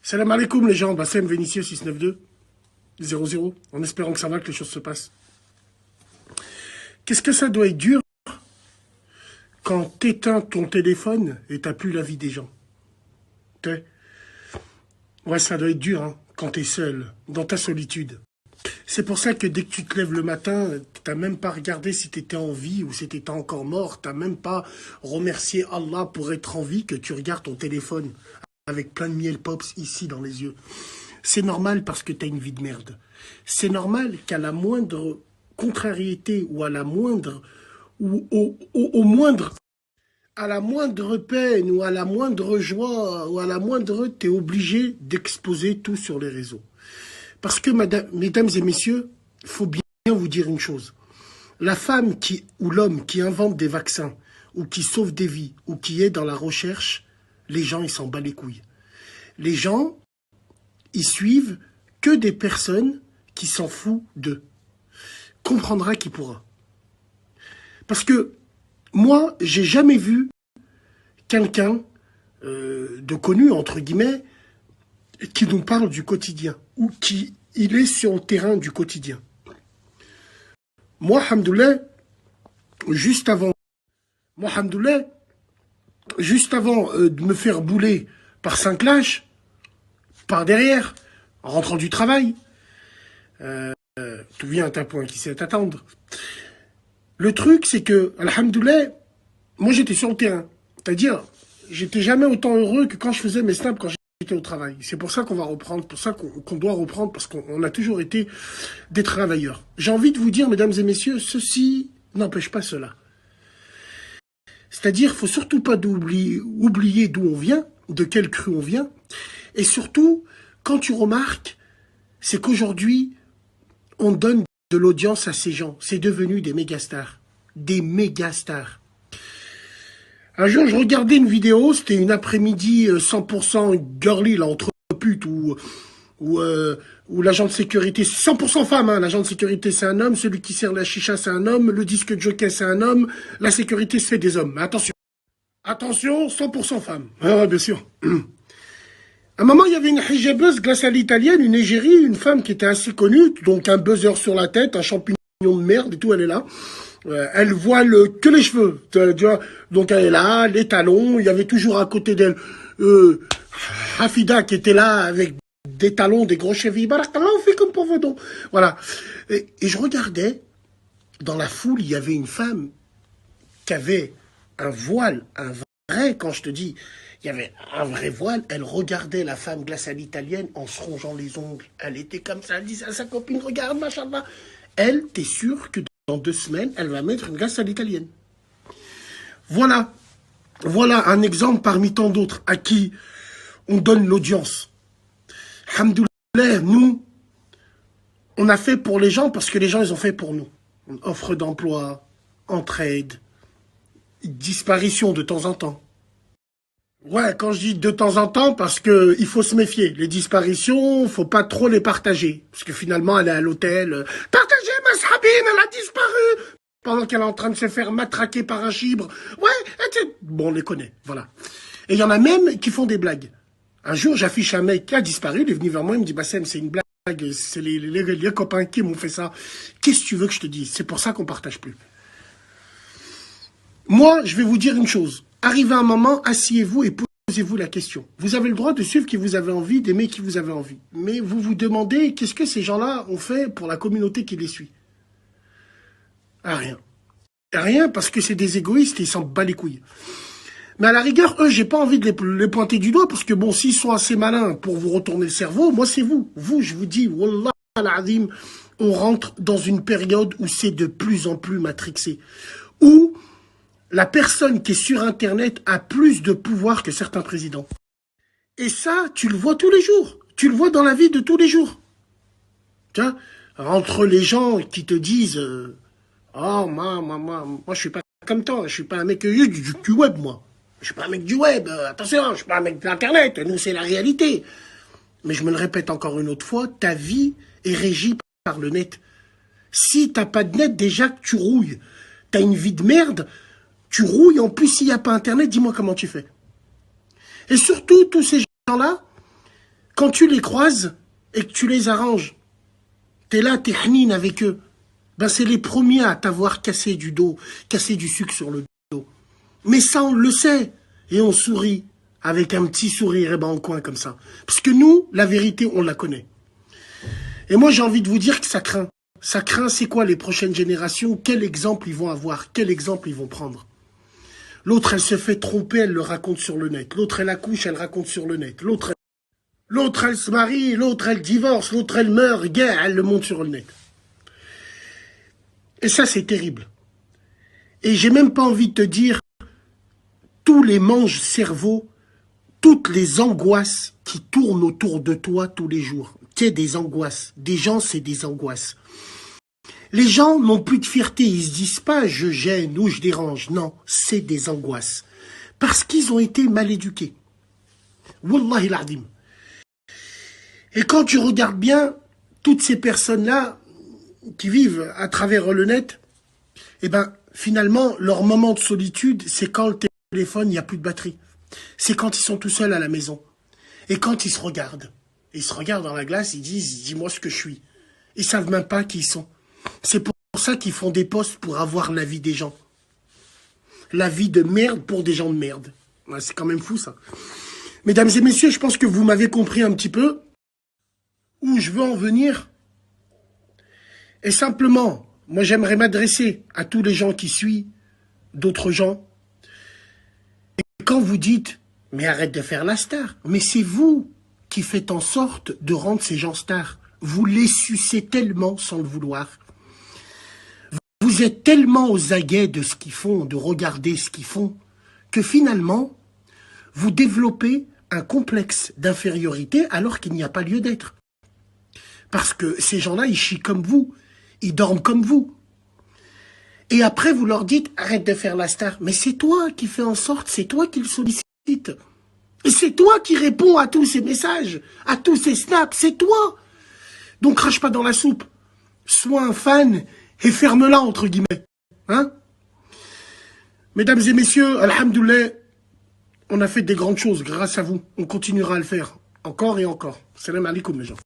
Salam alaikum les gens, Bassem Vénitieux 692 00, en espérant que ça va, que les choses se passent. Qu'est-ce que ça doit être dur quand t'éteins ton téléphone et t'as plus la vie des gens? Ouais, ça doit être dur hein, quand t'es seul, dans ta solitude. C'est pour ça que dès que tu te lèves le matin, t'as même pas regardé si t'étais en vie ou si t'étais encore mort, t'as même pas remercié Allah pour être en vie, que tu regardes ton téléphone avec plein de miel pops ici dans les yeux. C'est normal parce que t'as une vie de merde. C'est normal qu'à la moindre contrariété ou à la moindre ou au moindre, à la moindre peine ou à la moindre joie ou à la moindre, t'es obligé d'exposer tout sur les réseaux. Parce que, mesdames et messieurs, il faut bien vous dire une chose. La femme ou l'homme qui invente des vaccins, ou qui sauve des vies, ou qui est dans la recherche, les gens, ils s'en battent les couilles. Les gens, ils suivent que des personnes qui s'en foutent d'eux. Comprendra qui pourra. Parce que, moi, j'ai jamais vu quelqu'un de connu, entre guillemets, qui nous parle du quotidien, ou qui il est sur le terrain du quotidien. Moi, alhamdoulilah, juste avant de me faire bouler par 5 lâches, par derrière, en rentrant du travail, tout vient à un point qui sait t'attendre. Le truc, c'est que, alhamdoulilah, moi j'étais sur le terrain. C'est-à-dire, j'étais jamais autant heureux que quand je faisais mes snaps quand j'étais au travail. C'est pour ça qu'on va reprendre, pour ça qu'on doit reprendre, parce qu'on a toujours été des travailleurs. J'ai envie de vous dire, mesdames et messieurs, ceci n'empêche pas cela. C'est-à-dire, il ne faut surtout pas oublier d'où on vient, de quel cru on vient. Et surtout, quand tu remarques, c'est qu'aujourd'hui, on donne de l'audience à ces gens. C'est devenu des mégastars. Des mégastars. Un jour, je regardais une vidéo, c'était une après-midi 100% girly, là, entre putes, où l'agent de sécurité, 100% femme, hein, l'agent de sécurité c'est un homme, celui qui sert la chicha c'est un homme, le disque de jockey c'est un homme, la sécurité se fait des hommes. Mais attention, 100% femme. Ah, bien sûr. À un moment, il y avait une hijabeuse glace à l'italienne, une égérie, une femme qui était assez connue, donc un buzzer sur la tête, un champignon de merde et tout, elle est là. Elle voit que les cheveux, tu vois. Donc elle est là, les talons, il y avait toujours à côté d'elle Hafida qui était là avec des talons, des gros chevilles. Barakallah, on fait comme pour vos dons. Voilà. Et je regardais, dans la foule, il y avait une femme qui avait un voile, un vrai, quand je te dis, il y avait un vrai voile. Elle regardait la femme glace à l'italienne en se rongeant les ongles. Elle était comme ça, elle disait à sa copine, regarde, machallah. Elle, t'es sûr que dans 2 semaines, elle va mettre une glace à l'italienne. Voilà un exemple parmi tant d'autres à qui on donne l'audience. Alhamdoulilah, nous, on a fait pour les gens parce que les gens, ils ont fait pour nous. Une offre d'emploi, entraide, disparition de temps en temps. Ouais, quand je dis de temps en temps, parce que il faut se méfier. Les disparitions, faut pas trop les partager. Parce que finalement, elle est à l'hôtel. Partagez ma Sabine, elle a disparu pendant qu'elle est en train de se faire matraquer par un chibre. Ouais, bon, on les connaît, voilà. Et il y en a même qui font des blagues. Un jour, j'affiche un mec qui a disparu, il est venu vers moi, il me dit, Bassem, c'est une blague, c'est les copains qui m'ont fait ça. Qu'est-ce que tu veux que je te dise? C'est pour ça qu'on partage plus. Moi, je vais vous dire une chose. Arrivez à un moment, asseyez-vous et posez-vous la question. Vous avez le droit de suivre qui vous avez envie, d'aimer qui vous avez envie. Mais vous vous demandez, qu'est-ce que ces gens-là ont fait pour la communauté qui les suit? Ah, rien. Rien parce que c'est des égoïstes et ils s'en battent les couilles. Mais à la rigueur, eux, j'ai pas envie de les pointer du doigt parce que bon, s'ils sont assez malins pour vous retourner le cerveau, moi c'est vous. Vous, je vous dis, wallah al-azim, on rentre dans une période où c'est de plus en plus matrixé. Où la personne qui est sur Internet a plus de pouvoir que certains présidents. Et ça, tu le vois tous les jours. Tu le vois dans la vie de tous les jours. Tu vois, entre les gens qui te disent oh, moi, je suis pas comme toi, je suis pas un mec du web, moi. Je suis pas un mec du web, attention, je suis pas un mec de l'Internet, nous, c'est la réalité. Mais je me le répète encore une autre fois, ta vie est régie par le net. Si t'as pas de net, déjà que tu rouilles. T'as une vie de merde, tu rouilles, en plus, s'il n'y a pas Internet, dis-moi comment tu fais. Et surtout, tous ces gens-là, Quand tu les croises et que tu les arranges, t'es là, t'es hnine avec eux, ben c'est les premiers à t'avoir cassé du dos, cassé du sucre sur le dos. Mais ça, on le sait. Et on sourit avec un petit sourire en coin comme ça. Parce que nous, la vérité, on la connaît. Et moi, j'ai envie de vous dire que ça craint. Ça craint, c'est quoi les prochaines générations? Quel exemple ils vont avoir? Quel exemple ils vont prendre? L'autre, elle se fait tromper, elle le raconte sur le net. L'autre, elle accouche, elle raconte sur le net. L'autre, elle se marie, l'autre, elle divorce, l'autre, elle meurt, guerre, elle le monte sur le net. Et ça, c'est terrible. Et j'ai même pas envie de te dire tous les manges-cerveaux, toutes les angoisses qui tournent autour de toi tous les jours. Tu sais, des angoisses. Des gens, c'est des angoisses. Les gens n'ont plus de fierté. Ils se disent pas « je gêne » ou « je dérange ». Non, c'est des angoisses. Parce qu'ils ont été mal éduqués. Wallahi l'azim. Et quand tu regardes bien, toutes ces personnes-là qui vivent à travers le net, eh ben, finalement, leur moment de solitude, c'est quand le téléphone, il n'y a plus de batterie. C'est quand ils sont tout seuls à la maison. Et quand ils se regardent. Ils se regardent dans la glace, ils disent « dis-moi ce que je suis ». Ils savent même pas qui ils sont. C'est pour ça qu'ils font des posts pour avoir la vie des gens. La vie de merde pour des gens de merde. Ouais, c'est quand même fou, ça. Mesdames et messieurs, je pense que vous m'avez compris un petit peu où je veux en venir. Et simplement, moi, j'aimerais m'adresser à tous les gens qui suivent d'autres gens. Et quand vous dites « mais arrête de faire la star », mais c'est vous qui faites en sorte de rendre ces gens stars. Vous les sucez tellement sans le vouloir. Vous êtes tellement aux aguets de ce qu'ils font, de regarder ce qu'ils font, que finalement, vous développez un complexe d'infériorité alors qu'il n'y a pas lieu d'être. Parce que ces gens-là, ils chient comme vous, ils dorment comme vous. Et après, vous leur dites, arrête de faire la star. Mais c'est toi qui fais en sorte, c'est toi qui le sollicite. Et c'est toi qui réponds à tous ces messages, à tous ces snaps, c'est toi. Donc crache pas dans la soupe. Sois un fan et ferme-la, entre guillemets. Hein? Mesdames et messieurs, alhamdoulilah, on a fait des grandes choses grâce à vous. On continuera à le faire. Encore et encore. Salam alaikum, les gens.